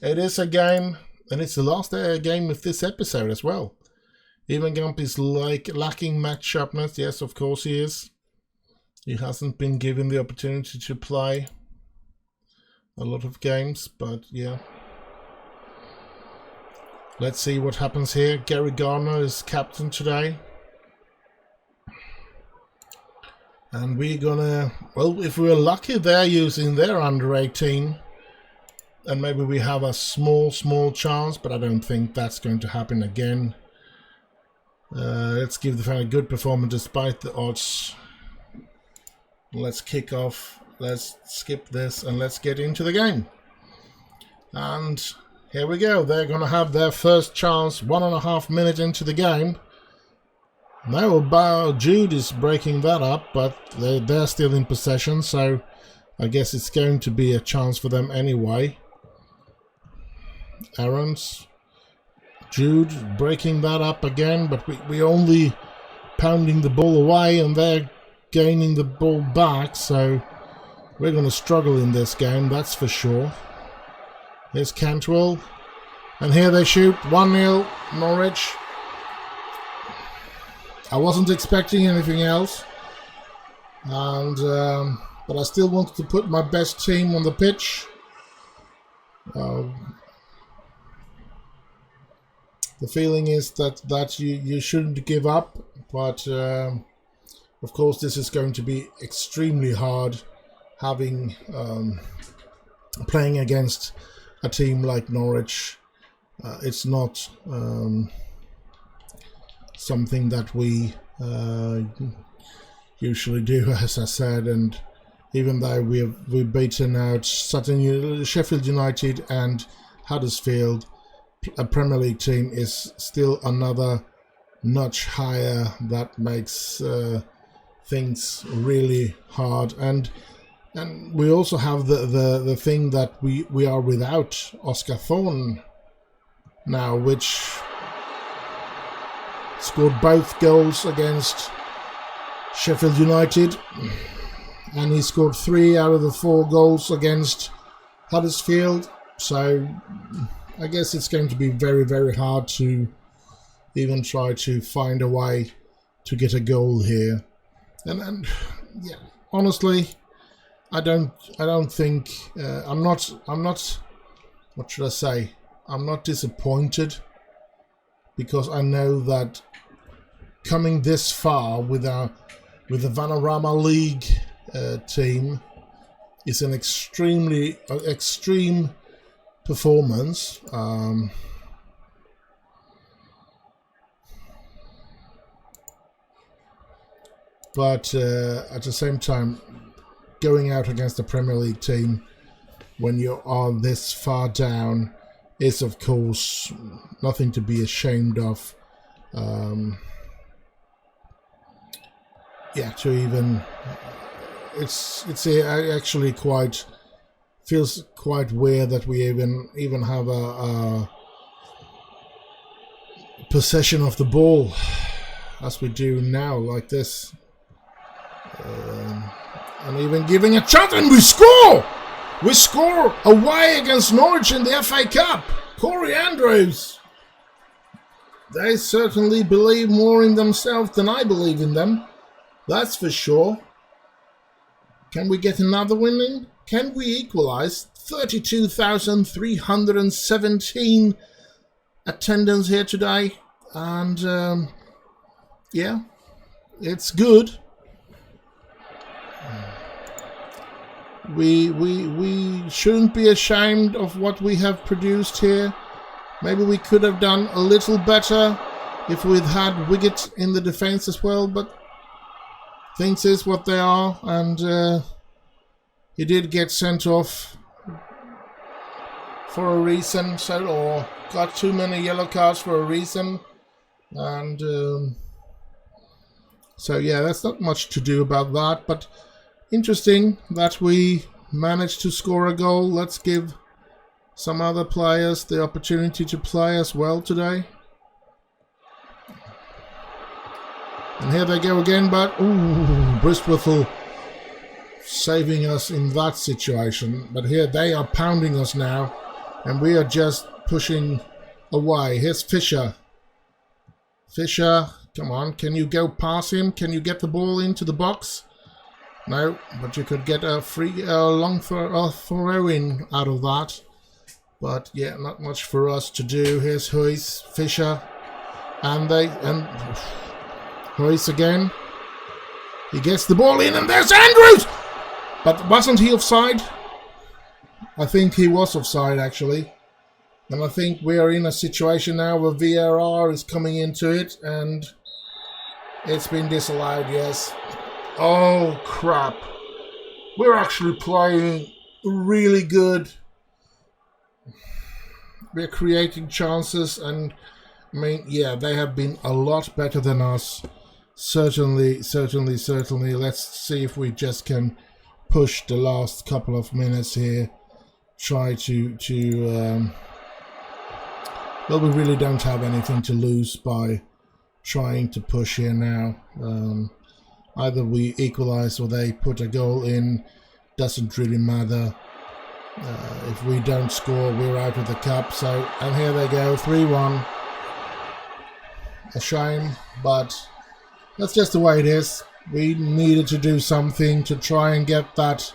it is a game, and it's the last game of this episode as well. Even Gump is lacking match-upness. Yes, of course he is. He hasn't been given the opportunity to play a lot of games, but yeah. Let's see what happens here. Gary Gardner is captain today. And we're gonna, well, if we're lucky, they're using their under 18. And maybe we have a small chance, but I don't think that's going to happen again. Let's give the fan a good performance despite the odds. Let's kick off. Let's skip this and let's get into the game. And here we go. They're going to have their first chance 1.5 minutes into the game. Now Jude is breaking that up, but they're still in possession, so I guess it's going to be a chance for them anyway. Aarons, Jude breaking that up again, but we only pounding the ball away and they're gaining the ball back, so we're going to struggle in this game, that's for sure. Here's Cantwell, and here they shoot 1-0 Norwich. I wasn't expecting anything else. and but I still wanted to put my best team on the pitch. The feeling is that you shouldn't give up, but of course this is going to be extremely hard, having playing against a team like Norwich. It's not something that we usually do, as I said, and even though we've beaten out Sheffield United and Huddersfield, a Premier League team is still another notch higher. That makes things really hard, and we also have the thing that we are without Oscar Thorne now, which scored both goals against Sheffield United, and he scored 3 out of the 4 goals against Huddersfield. So I guess it's going to be very, very hard to even try to find a way to get a goal here. And yeah, honestly, I don't think I'm not. What should I say? I'm not disappointed, because I know that coming this far with the Vanarama League team is an extreme performance. But at the same time, going out against a Premier League team when you are this far down is, of course, nothing to be ashamed of. Yeah, to even it's actually feels quite weird that we even have a possession of the ball as we do now, like this, and even giving a shot, and we score. We score away against Norwich in the FA Cup. Corey Andrews. They certainly believe more in themselves than I believe in them. That's for sure. Can we get another winning? Can we equalize? 32,317 attendance here today. And yeah, it's good. We shouldn't be ashamed of what we have produced here. Maybe we could have done a little better if we'd had Wiggett in the defense as well, but things is what they are, and he did get sent off for a reason, or got too many yellow cards for a reason, and so yeah, that's not much to do about that, but interesting that we managed to score a goal. Let's give some other players the opportunity to play as well today. And here they go again, but Bristol saving us in that situation. But here they are pounding us now, and we are just pushing away. Here's Fisher. Fisher, come on, can you go past him? Can you get the ball into the box? No, but you could get a free long throw in out of that. But yeah, not much for us to do. Here's Huys, Fisher, and Huys again. He gets the ball in, and there's Andrews! But wasn't he offside? I think he was offside, actually. And I think we are in a situation now where VAR is coming into it, and it's been disallowed, yes. Oh, crap. We're actually playing really good. We're creating chances, and I mean, yeah, they have been a lot better than us. Certainly. Let's see if we just can push the last couple of minutes here. Try to well, we really don't have anything to lose by trying to push here now. Either we equalize or they put a goal in. Doesn't really matter. If we don't score, we're out of the cup. So, and here they go, 3-1. A shame, but that's just the way it is. We needed to do something to try and get that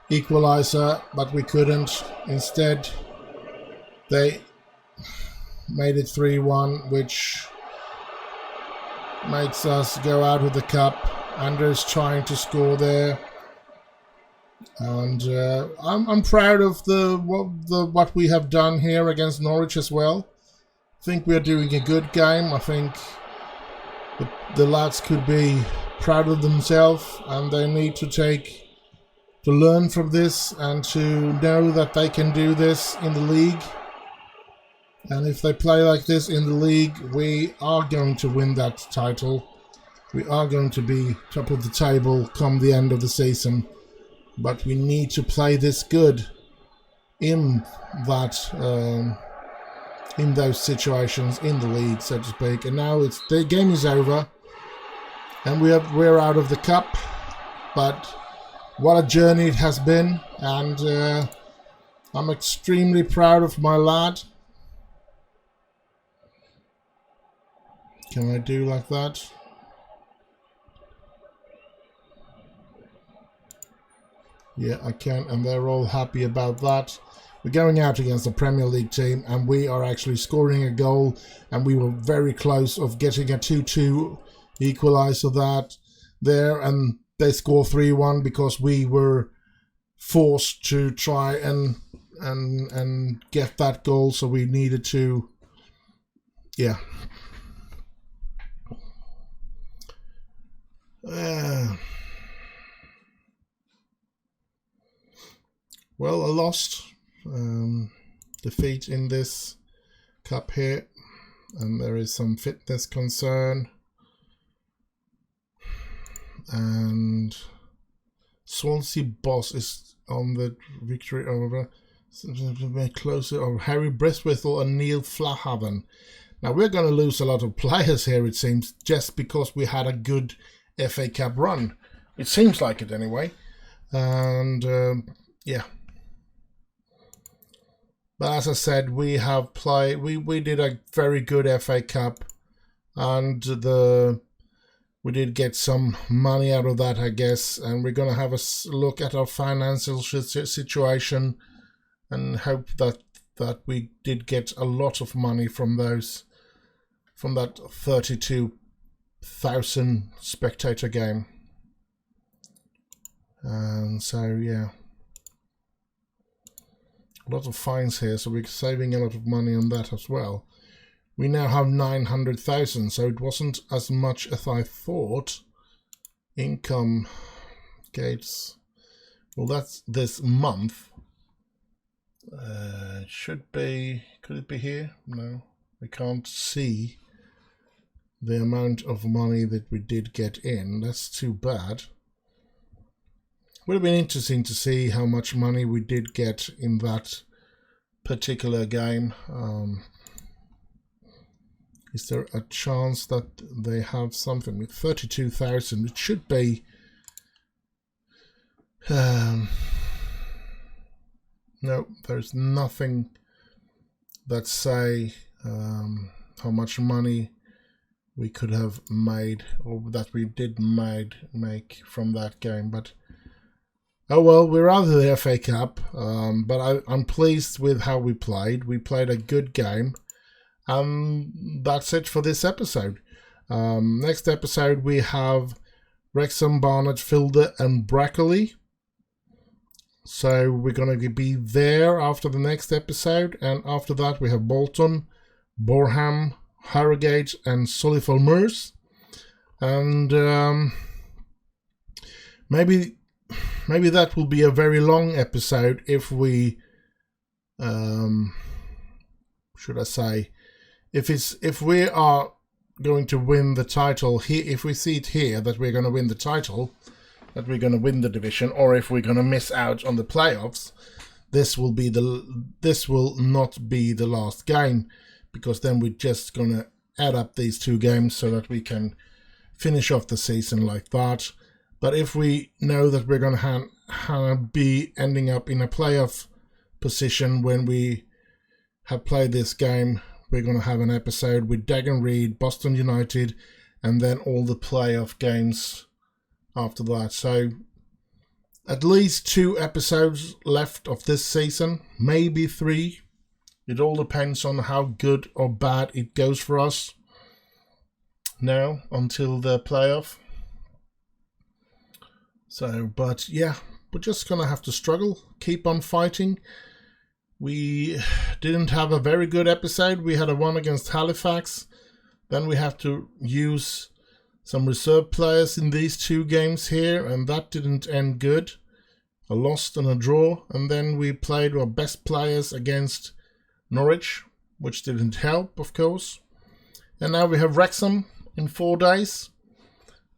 equalizer, but we couldn't. Instead, they made it 3-1, which makes us go out of the cup. Anders trying to score there, and I'm proud of what we have done here against Norwich as well. I think we are doing a good game. I think the lads could be proud of themselves, and they need to learn from this and to know that they can do this in the league. And if they play like this in the league, we are going to win that title. We are going to be top of the table come the end of the season. But we need to play this good in that in those situations in the league, so to speak. And now the game is over, and we're out of the cup. But what a journey it has been, and I'm extremely proud of my lad. Can I do like that? Yeah, I can, and they're all happy about that. We're going out against a Premier League team, and we are actually scoring a goal, and we were very close of getting a 2-2 equalizer that there, and they score 3-1 because we were forced to try and get that goal, so we needed to, yeah. Well, a lost defeat in this cup here, and there is some fitness concern, and Swansea Boss is on the victory over closer of Harry Bristwhistle and Neil Flahaven. Now we're going to lose a lot of players here, it seems, just because we had a good FA Cup run. It seems like it anyway, and yeah. But as I said, we have played. We did a very good FA Cup, and we did get some money out of that, I guess. And we're gonna have a look at our financial situation, and hope that we did get a lot of money from that 32,000 spectator game. And so yeah. A lot of fines here, so we're saving a lot of money on that as well. We now have 900,000, so it wasn't as much as I thought. Income gates. Well, that's this month. Should be. Could it be here? No, we can't see the amount of money that we did get in. That's too bad. Would have been interesting to see how much money we did get in that particular game. Is there a chance that they have something with 32,000? It should be. No, there's nothing that say how much money we could have made, or that we did make from that game, but. Oh well, we're out of the FA Cup, but I'm pleased with how we played. We played a good game. That's it for this episode. Next episode we have Wrexham, Barnet, Filder and Brackley. So we're going to be there after the next episode. And after that we have Bolton, Boreham, Harrogate and Solihull Moors. And maybe that will be a very long episode if we, should I say, if we are going to win the title here, if we see it here that we're going to win the title, that we're going to win the division, or if we're going to miss out on the playoffs, this will not be the last game, because then we're just going to add up these two games so that we can finish off the season like that. But if we know that we're going to be ending up in a playoff position when we have played this game, we're going to have an episode with Dagon Reed, Boston United, and then all the playoff games after that. So at least 2 episodes left of this season, maybe 3. It all depends on how good or bad it goes for us now until the playoff. So, but yeah, we're just gonna have to struggle, keep on fighting. We didn't have a very good episode. We had a one against Halifax. Then we have to use some reserve players in these 2 games here, and that didn't end good. A loss and a draw, and then we played our best players against Norwich, which didn't help, of course. And now we have Wrexham in 4 days,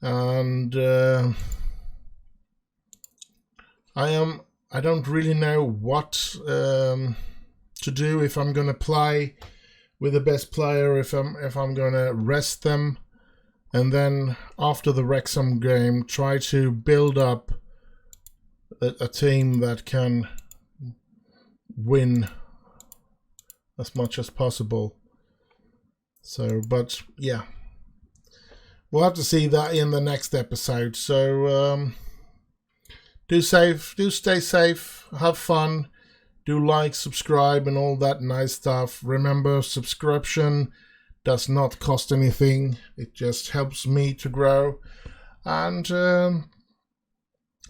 and I don't really know what to do, if I'm gonna play with the best player, if I'm gonna rest them, and then after the Wrexham game try to build up a team that can win as much as possible. So, but yeah, we'll have to see that in the next episode. So do stay safe, have fun, do like, subscribe and all that nice stuff. Remember, subscription does not cost anything, it just helps me to grow. And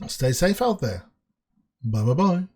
stay safe out there. Bye bye bye.